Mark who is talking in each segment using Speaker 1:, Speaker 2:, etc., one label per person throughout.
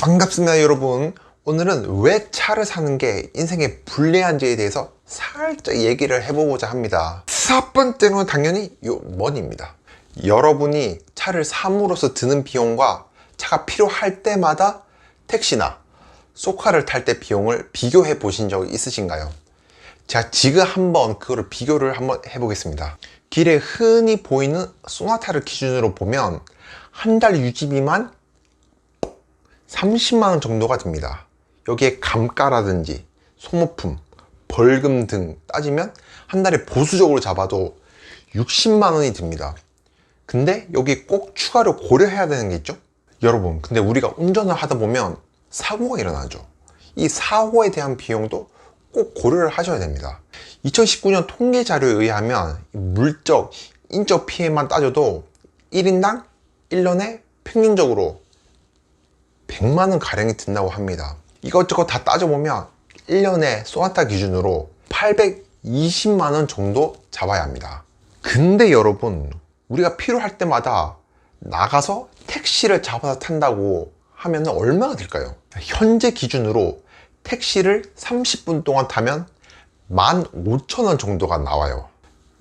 Speaker 1: 반갑습니다 여러분. 오늘은 왜 차를 사는 게 인생에 불리한지에 대해서 살짝 얘기를 해보고자 합니다. 첫 번째로는 당연히 요 머니입니다. 여러분이 차를 삼으로써 드는 비용과 차가 필요할 때마다 택시나 쏘카를 탈 때 비용을 비교해 보신 적이 있으신가요? 제가 지금 한번 그거를 비교를 한번 해보겠습니다. 길에 흔히 보이는 소나타를 기준으로 보면 한 달 유지비만 30만원 정도가 듭니다. 여기에 감가라든지 소모품, 벌금 등 따지면 한 달에 보수적으로 잡아도 60만원이 듭니다. 근데 여기 꼭 추가로 고려해야 되는 게 있죠? 여러분, 근데 우리가 운전을 하다 보면 사고가 일어나죠. 이 사고에 대한 비용도 꼭 고려를 하셔야 됩니다. 2019년 통계 자료에 의하면 물적, 인적 피해만 따져도 1인당 1년에 평균적으로 100만원 가량이 든다고 합니다. 이것저것 다 따져보면 1년에 소나타 기준으로 820만원 정도 잡아야 합니다. 근데 여러분, 우리가 필요할 때마다 나가서 택시를 잡아서 탄다고 하면 얼마나 들까요? 현재 기준으로 택시를 30분 동안 타면 15,000원 정도가 나와요.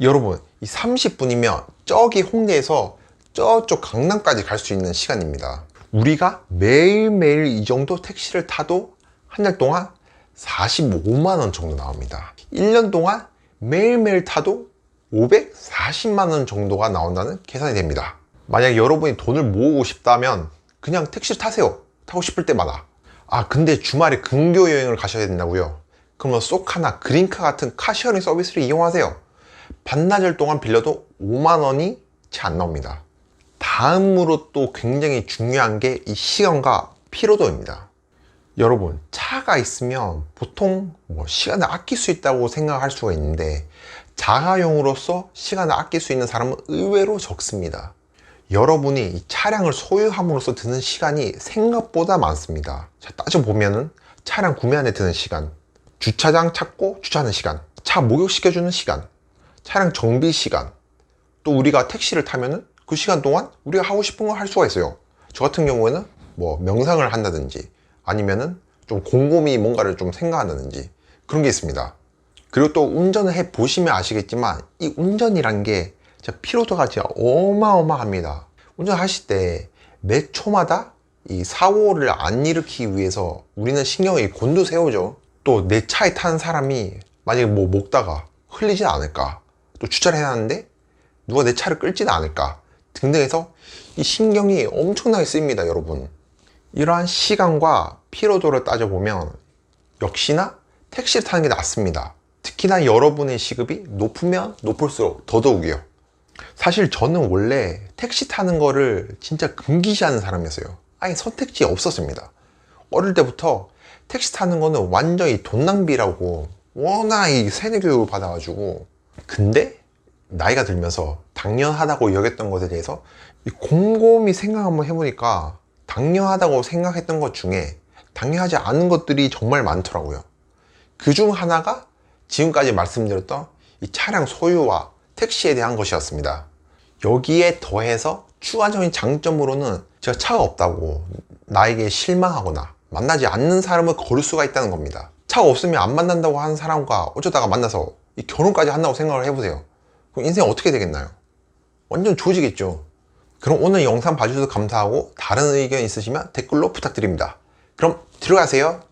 Speaker 1: 여러분, 이 30분이면 저기 홍대에서 저쪽 강남까지 갈 수 있는 시간입니다. 우리가 매일매일 이 정도 택시를 타도 한 달 동안 45만원 정도 나옵니다. 1년 동안 매일매일 타도 540만원 정도가 나온다는 계산이 됩니다. 만약 여러분이 돈을 모으고 싶다면 그냥 택시를 타세요. 타고 싶을 때마다. 근데 주말에 근교 여행을 가셔야 된다고요? 그러면 쏘카나 그린카 같은 카시어링 서비스를 이용하세요. 반나절 동안 빌려도 5만원이 채 안 나옵니다. 다음으로 또 굉장히 중요한 게 이 시간과 피로도입니다. 여러분, 차가 있으면 보통 시간을 아낄 수 있다고 생각할 수가 있는데 자가용으로서 시간을 아낄 수 있는 사람은 의외로 적습니다. 여러분이 이 차량을 소유함으로써 드는 시간이 생각보다 많습니다. 자, 따져보면은 차량 구매하는 데 드는 시간, 주차장 찾고 주차하는 시간, 차 목욕시켜주는 시간, 차량 정비 시간, 또 우리가 택시를 타면은 그 시간 동안 우리가 하고 싶은 걸 할 수가 있어요. 저 같은 경우에는 명상을 한다든지 아니면은 좀 곰곰이 뭔가를 좀 생각한다든지 그런 게 있습니다. 그리고 또 운전을 해 보시면 아시겠지만 이 운전이란 게 진짜 피로도가 진짜 어마어마합니다. 운전하실 때 매 초마다 이 사고를 안 일으키기 위해서 우리는 신경을 곤두세우죠. 또 내 차에 타는 사람이 만약에 먹다가 흘리진 않을까, 또 주차를 해놨는데 누가 내 차를 끌지는 않을까 등등해서 이 신경이 엄청나게 쓰입니다. 여러분, 이러한 시간과 피로도를 따져보면 역시나 택시를 타는 게 낫습니다. 특히나 여러분의 시급이 높으면 높을수록 더더욱이요. 사실 저는 원래 택시 타는 거를 진짜 금기시하는 사람이었어요. 아예 선택지에 없었습니다. 어릴 때부터 택시 타는 거는 완전히 돈 낭비라고 워낙 이 세뇌 교육을 받아가지고, 근데 나이가 들면서 당연하다고 여겼던 것에 대해서 곰곰이 생각 한번 해보니까 당연하다고 생각했던 것 중에 당연하지 않은 것들이 정말 많더라고요. 그 중 하나가 지금까지 말씀드렸던 이 차량 소유와 택시에 대한 것이었습니다. 여기에 더해서 추가적인 장점으로는 제가 차가 없다고 나에게 실망하거나 만나지 않는 사람을 고를 수가 있다는 겁니다. 차가 없으면 안 만난다고 하는 사람과 어쩌다가 만나서 이 결혼까지 한다고 생각을 해보세요. 그럼 인생 어떻게 되겠나요? 완전 조지겠죠. 그럼 오늘 영상 봐주셔서 감사하고 다른 의견 있으시면 댓글로 부탁드립니다. 그럼 들어가세요.